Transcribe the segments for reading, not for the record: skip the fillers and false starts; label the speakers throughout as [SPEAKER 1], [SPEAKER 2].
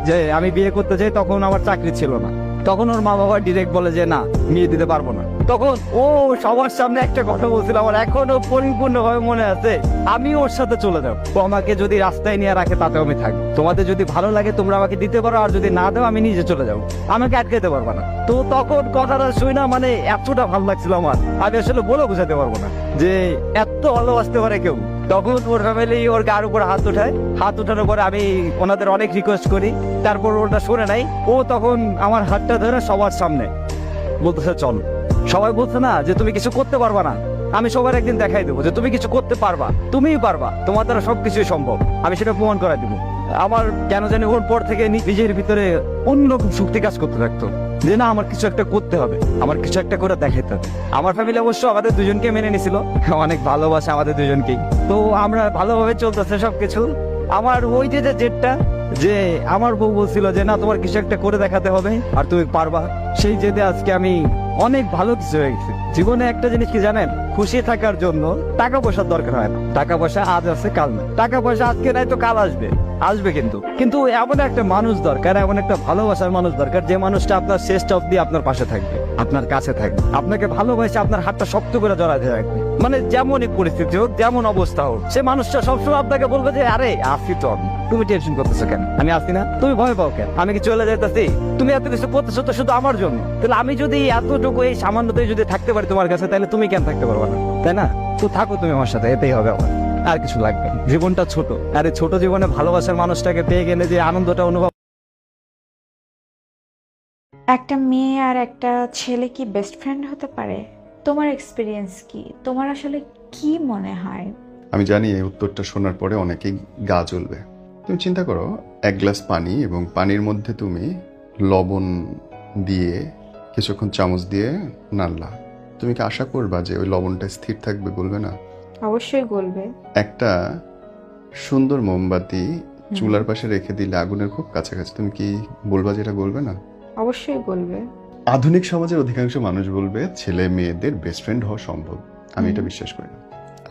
[SPEAKER 1] যে আমি বিয়ে করতে চাই, তখন আমার চাকরি ছিল না। তখন ওর মা বাবা ডিরেক্ট বলে যে না, বিয়ে দিতে পারবো না। তখন ও সবার সামনে একটা কথা বলছিল, আমার এখনো পরিপূর্ণভাবে মনে আছে, আমি ওর সাথে চলে যাবো। ও আমাকে যদি রাস্তায় নিয়ে রাখে তাতেও আমি থাকবো। তোমাদের যদি ভালো লাগে তোমরা আমাকে দিতে পারো, আর যদি না দাও আমি নিজে চলে যাবো, আমাকে আটকাতে পারবো না। তো তখন কথাটা শুই না, মানে এতটা ভালো লাগছিল আমার, আমি আসলে বলে বোঝাতে পারবো না যে এত ভালোবাসতে পারে কেউ। তখন ওর ফ্যামিলি ওর গার উপর হাত উঠায়, হাত উঠানোর পরে আমি ওনাদের অনেক রিকোয়েস্ট করি, তারপর ওটা শুনে নাই। ও তখন আমার হাতটা ধরে সবার সামনে বলতেছে চল। সবাই বলছে না যে তুমি কিছু করতে পারবা না, আমি সবার একদিন দেখাই দেবো যে তুমি কিছু করতে পারবা, তুমিই পারবা, তোমার দ্বারা সবকিছুই সম্ভব, আমি সেটা প্রমাণ করাই দেবো। আমার কেন জানি ওর পর থেকে নিজের ভিতরে অন্যরকম শক্তি কাজ করতে থাকতো যে না, আমার কিছু একটা করতে হবে, আমার কিছু একটা করে দেখাইতে হবে। আমার ফ্যামিলি অবশ্য আমাদের দুজনকে মেনে নিছিল, অনেক ভালোবাসে আমাদের দুজনকেই। তো আমরা ভালোভাবে চলতেছে সবকিছু। আমার ওই যে জেদটা, যে আমার বউ বলছিল যে না, তোমার কিছু একটা করে দেখাতে হবে আর তুমি পারবা, সেই জেদে আজকে আমি অনেক ভালো কিছু হয়ে গেছে জীবনে। একটা জিনিস কি জানেন, খুশি থাকার জন্য টাকা পয়সার দরকার হয় না। টাকা পয়সা আজ আছে কাল না, টাকা পয়সা আজকে নাই তো কাল আসবে, আসবে কিন্তু কিন্তু এমন একটা মানুষ দরকার, এমন একটা ভালোবাসার মানুষ দরকার, যে মানুষটা আপনার শেষ অবধি আপনার পাশে থাকবে, আপনার কাছে থাকবে, আপনাকে ভালোবাসে, আপনার হাতটা শক্ত করে জড়াতে রাখবে। মানে যেমনই পরিস্থিতি হোক, যেমন অবস্থা হোক, সে মানুষটা সবসময় আপনাকে বলবে যে আরে আসি তো আমি, তুমি টেনশন করতেছো কেন, আমি আসি না, তুমি ভয় পাও কেন, আমি কি চলে যাইতেছি, তুমি এত কিছু করতেছো তো শুধু আমার জন্য। তাহলে আমি যদি এতটুকু এই সামান্যতেই যদি থাকতে পারি তোমার কাছে, তাহলে তুমি কেন থাকতে পারবে না, তাই না? তো থাকো তুমি আমার সাথে, এতেই হবে আমার, আর কিছু লাগবে না। জীবনটা ছোট, আর এই ছোট জীবনে ভালোবাসার মানুষটাকে পেয়ে গেলে যে আনন্দটা অনুভব।
[SPEAKER 2] একটা মেয়ে আর একটা ছেলে কি বেস্ট ফ্রেন্ড হতে পারে? তোমার এক্সপিরিয়েন্স কি? তোমার আসলে কি মনে হয়?
[SPEAKER 3] আমি জানি এই উত্তরটা শোনার পরে অনেকেই গা জ্বলবে। তুমি চিন্তা করো, এক গ্লাস পানি এবং পানির মধ্যে তুমি লবণ দিয়ে কিছুক্ষণ চামচ দিয়ে নাড়লা, তুমি কি আশা করবা যে ওই লবণটা স্থির থাকবে, গলবে না?
[SPEAKER 2] অবশ্যই গলবে।
[SPEAKER 3] একটা সুন্দর মোমবাতি চুলার পাশে রেখে দিলে আগুনের খুব কাছাকাছি, তুমি কি বলবা যে এটা গলবে না?
[SPEAKER 2] অবশ্যই গলবে।
[SPEAKER 3] আধুনিক সমাজের অধিকাংশ মানুষ বলবে ছেলে মেয়েদের বেস্ট ফ্রেন্ড হওয়া সম্ভব। আমি এটা বিশ্বাস করি না।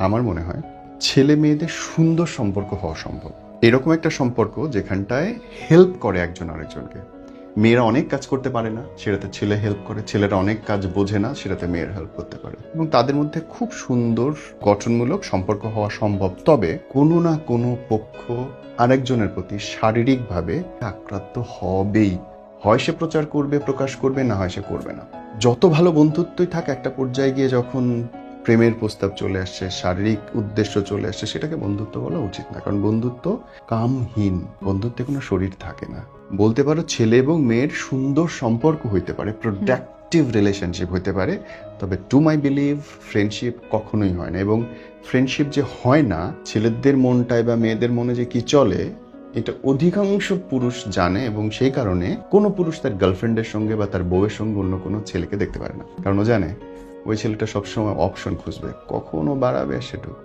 [SPEAKER 3] আমার মনে হয় ছেলে মেয়েদের সুন্দর সম্পর্ক হওয়া সম্ভব, এরকম একটা সম্পর্ক যেখানটায় হেল্প করে একজন আরেকজনকে। মেয়েরা অনেক কাজ করতে পারে না, সেটাতে ছেলে হেল্প করে, ছেলেরা অনেক কাজ বোঝে না, সেটাতে মেয়েরা হেল্প করতে পারে, এবং তাদের মধ্যে খুব সুন্দর গঠনমূলক সম্পর্ক হওয়া সম্ভব। তবে কোনো না কোনো পক্ষ আরেকজনের প্রতি শারীরিকভাবে আক্রান্ত হবেই, হয় সে প্রচার করবে, প্রকাশ করবে, না হয় সে করবে না। যত ভালো বন্ধুত্বই থাক, একটা পর্যায়ে গিয়ে যখন প্রেমের প্রস্তাব চলে আসছে, শারীরিক উদ্দেশ্য চলে আসছে, সেটাকে বন্ধুত্ব বলা উচিত না, কারণ বন্ধুত্ব কামহীন, বন্ধুত্বে কোনো শরীর থাকে না। বলতে পারো ছেলে এবং মেয়ের সুন্দর সম্পর্ক হইতে পারে, প্রোডাক্টিভ রিলেশনশিপ হইতে পারে, তবে টু মাই বিলিভ ফ্রেন্ডশিপ কখনোই হয় না। এবং ফ্রেন্ডশিপ যে হয় না, ছেলেদের মনটায় বা মেয়েদের মনে যে কি চলে, এটা অধিকাংশ পুরুষ জানে, এবং সেই কারণে কোনো পুরুষ তার গার্লফ্রেন্ডের সঙ্গে বা তার বউয়ের সঙ্গে অন্য কোনো ছেলেকে দেখতে পারে না, কারণ ও জানে ওই ছেলেটা সবসময় অপশন খুঁজবে, কখনো বাড়াবে সেটুকু।